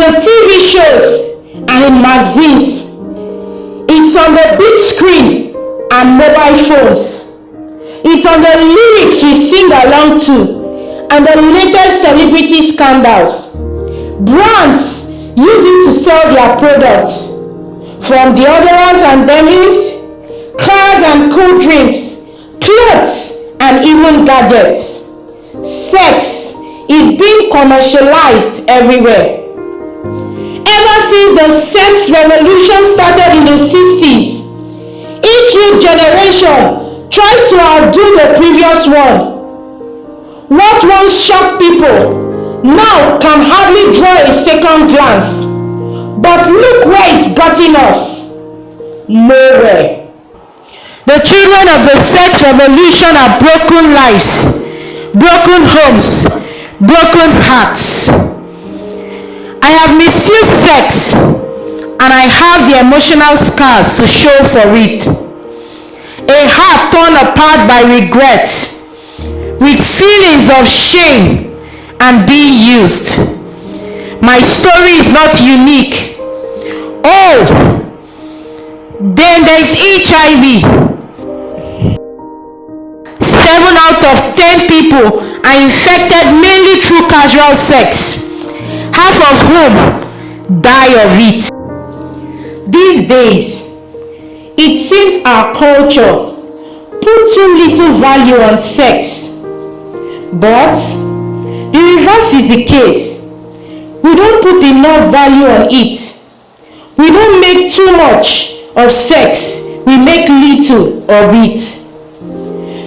the TV shows and in magazines. It's on the big screen and mobile phones. It's on the lyrics we sing along to and the latest celebrity scandals. Brands use it to sell their products. From deodorants and demis, cars and cool drinks, clothes and even gadgets. Sex is being commercialized everywhere. Ever since the sex revolution started in the 60s, each new generation tries to outdo the previous one. What once shocked people now can hardly draw a second glance. But look where it's gotten us. Nowhere. The children of the sex revolution are broken lives, broken homes, broken hearts. I have misused sex and I have the emotional scars to show for it. A heart torn apart by regret, with feelings of shame and being used. My story is not unique. Oh, then there is HIV. 7 out of 10 people are infected mainly through casual sex, half of whom die of it. These days, it seems our culture put too little value on sex. But the reverse is the case. We don't put enough value on it. We don't make too much of sex. We make little of it.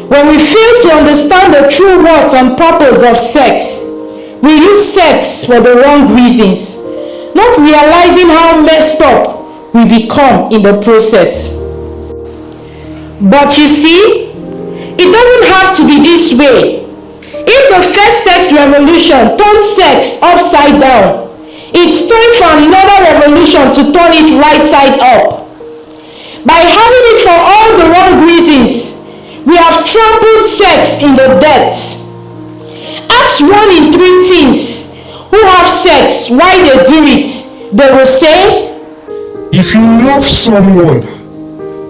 When we fail to understand the true worth and purpose of sex, we use sex for the wrong reasons, not realizing how messed up we become in the process. But you see, it doesn't have to be this way. If the first sex revolution turned sex upside down, it's time for another revolution to turn it right side up. By having it for all the wrong reasons, we have trampled sex in the dirt. Ask 1 in 3 teens who have sex why they do it. They will say, if you love someone,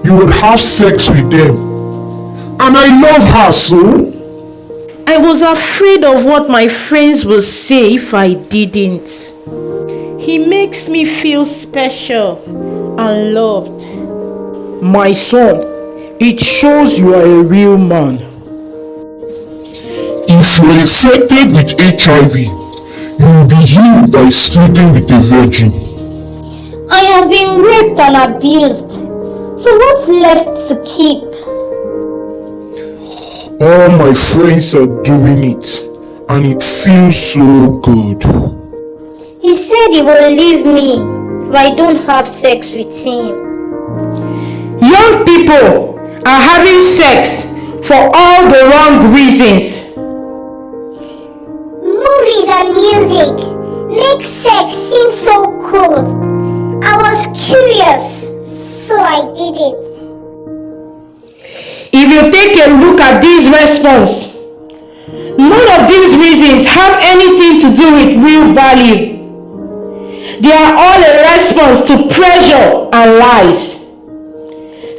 you will have sex with them. And I love her so. I was afraid of what my friends would say if I didn't. He makes me feel special and loved. My son, it shows you are a real man. If you are infected with HIV, you will be healed by sleeping with a virgin. I have been raped and abused. So what's left to keep? All my friends are doing it, and it feels so good. He said he will leave me if I don't have sex with him. Young people are having sex for all the wrong reasons. Movies and music make sex seem so cool. I was curious, so I did it. If you take a look at this response, none of these reasons have anything to do with real value. They are all a response to pressure and lies.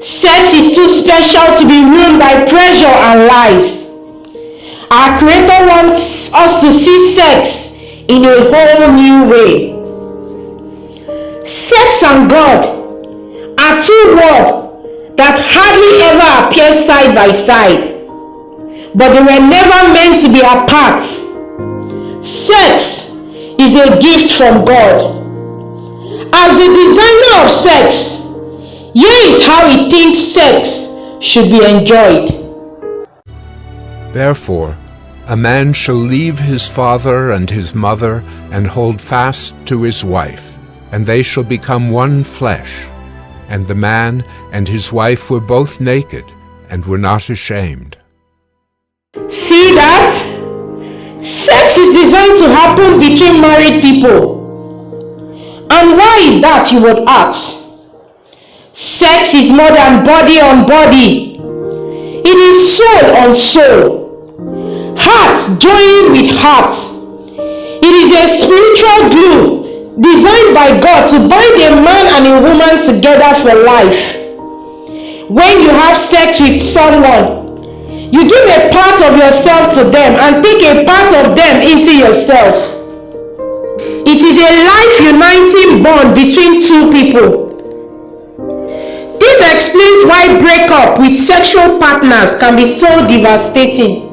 Sex is too special to be ruined by pressure and lies. Our Creator wants us to see sex in a whole new way. Sex and God are two worlds that hardly ever appear side by side, but they were never meant to be apart. Sex is a gift from God. As the designer of sex, here is how he thinks sex should be enjoyed. Therefore, a man shall leave his father and his mother and hold fast to his wife, and they shall become one flesh. And the man and his wife were both naked and were not ashamed. See that? Sex is designed to happen between married people. And why is that, you would ask? Sex is more than body on body. It is soul on soul. Heart joining with heart. It is a spiritual glue designed by God to bind a man and a woman together for life. When you have sex with someone, you give a part of yourself to them and take a part of them into yourself. It is a life-uniting bond between two people. This explains why breakup with sexual partners can be so devastating.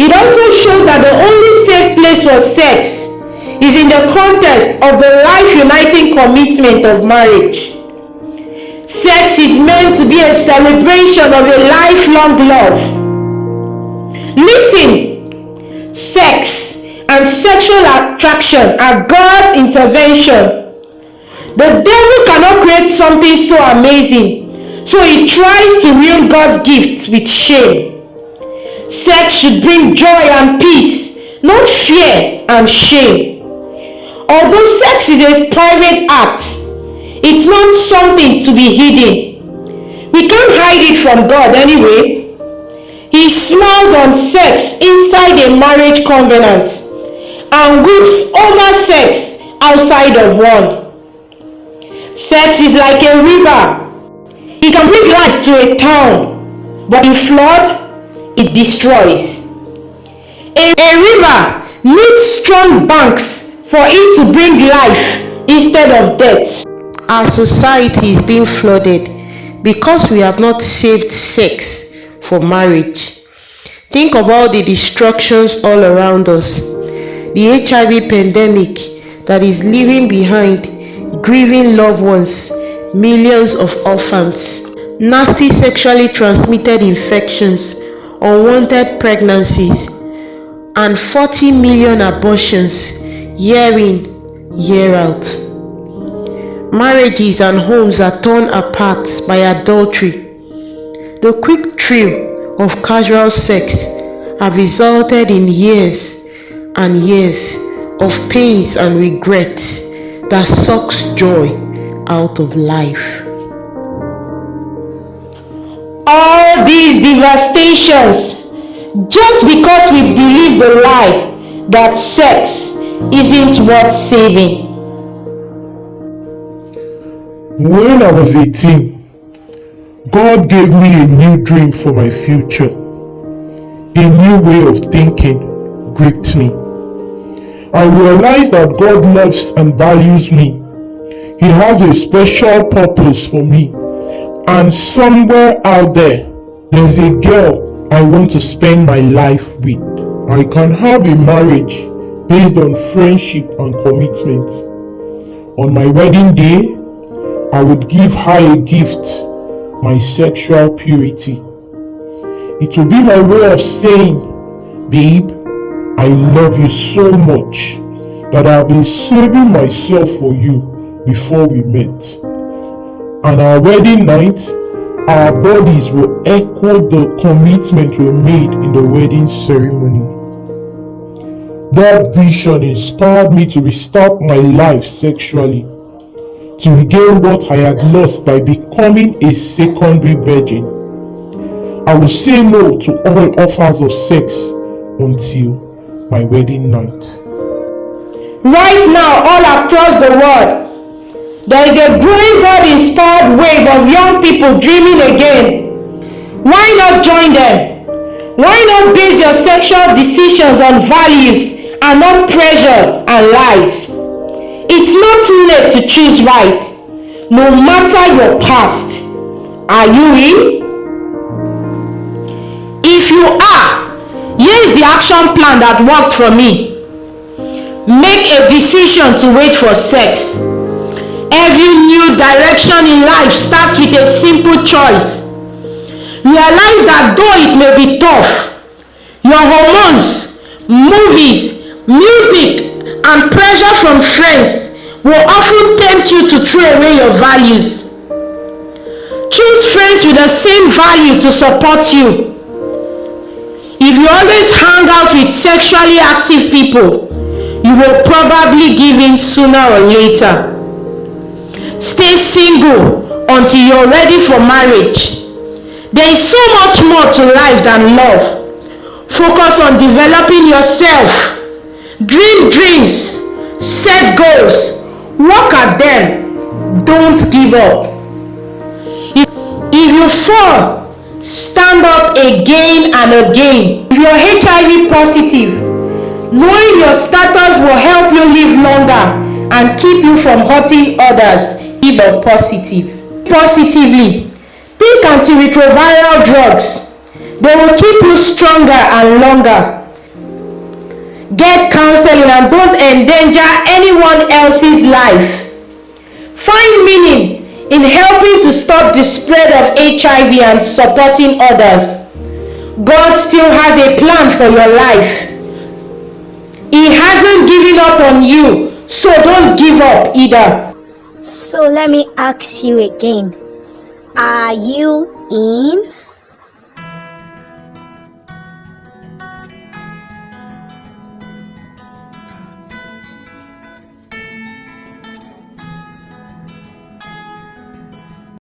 It also shows that the only safe place for sex is in the context of the life-uniting commitment of marriage. Sex is meant to be a celebration of a lifelong love. Listen, sex and sexual attraction are God's intervention. The devil cannot create something so amazing, so he tries to ruin God's gifts with shame. Sex should bring joy and peace, not fear and shame. Although sex is a private act, it's not something to be hidden. We can't hide it from God anyway. He smiles on sex inside a marriage covenant and weeps over sex outside of one. Sex is like a river. It can bring life to a town, but in flood, it destroys. A river needs strong banks for it to bring life instead of death. Our society is being flooded because we have not saved sex for marriage. Think of all the destructions all around us. The HIV pandemic that is leaving behind grieving loved ones, millions of orphans, nasty sexually transmitted infections, unwanted pregnancies, and 40 million abortions year in, year out. Marriages and homes are torn apart by adultery. The quick thrill of casual sex have resulted in years and years of pains and regrets that sucks joy out of life. All these devastations just because we believe the lie that sex isn't worth saving. When I was 18, God gave me a new dream for my future. A new way of thinking gripped me. I realized that God loves and values me. He has a special purpose for me. And somewhere out there, there's a girl I want to spend my life with. I can have a marriage based on friendship and commitment. On my wedding day, I would give her a gift, my sexual purity. It will be my way of saying, babe, I love you so much that I've been saving myself for you before we met. On our wedding night, our bodies will echo the commitment we made in the wedding ceremony. That vision inspired me to restart my life sexually, to regain what I had lost by becoming a secondary virgin. I will say no to all offers of sex until my wedding night. Right now, all across the world, there is a growing God-inspired wave of young people dreaming again. Why not join them? Why not base your sexual decisions on values and not pressure and lies? It's not too late to choose right, no matter your past. Are you in? If you are, here is the action plan that worked for me. Make a decision to wait for sex. Every new direction in life starts with a simple choice. Realize that though it may be tough, your hormones, movies, music, and pressure from friends will often tempt you to throw away your values. Choose friends with the same value to support you. If you always hang out with sexually active people, you will probably give in sooner or later. Stay single until you're ready for marriage. There is so much more to life than love. Focus on developing yourself. Dream dreams. Set goals, work at them, don't give up. If you fall, stand up again and again. If you're HIV positive, knowing your status will help you live longer and keep you from hurting others. If you're positively, take antiretroviral drugs. They will keep you stronger and longer. Get counseling and don't endanger anyone else's life. Find meaning in helping to stop the spread of HIV and supporting others. God still has a plan for your life. He hasn't given up on you, so don't give up either. So let me ask you again. Are you in?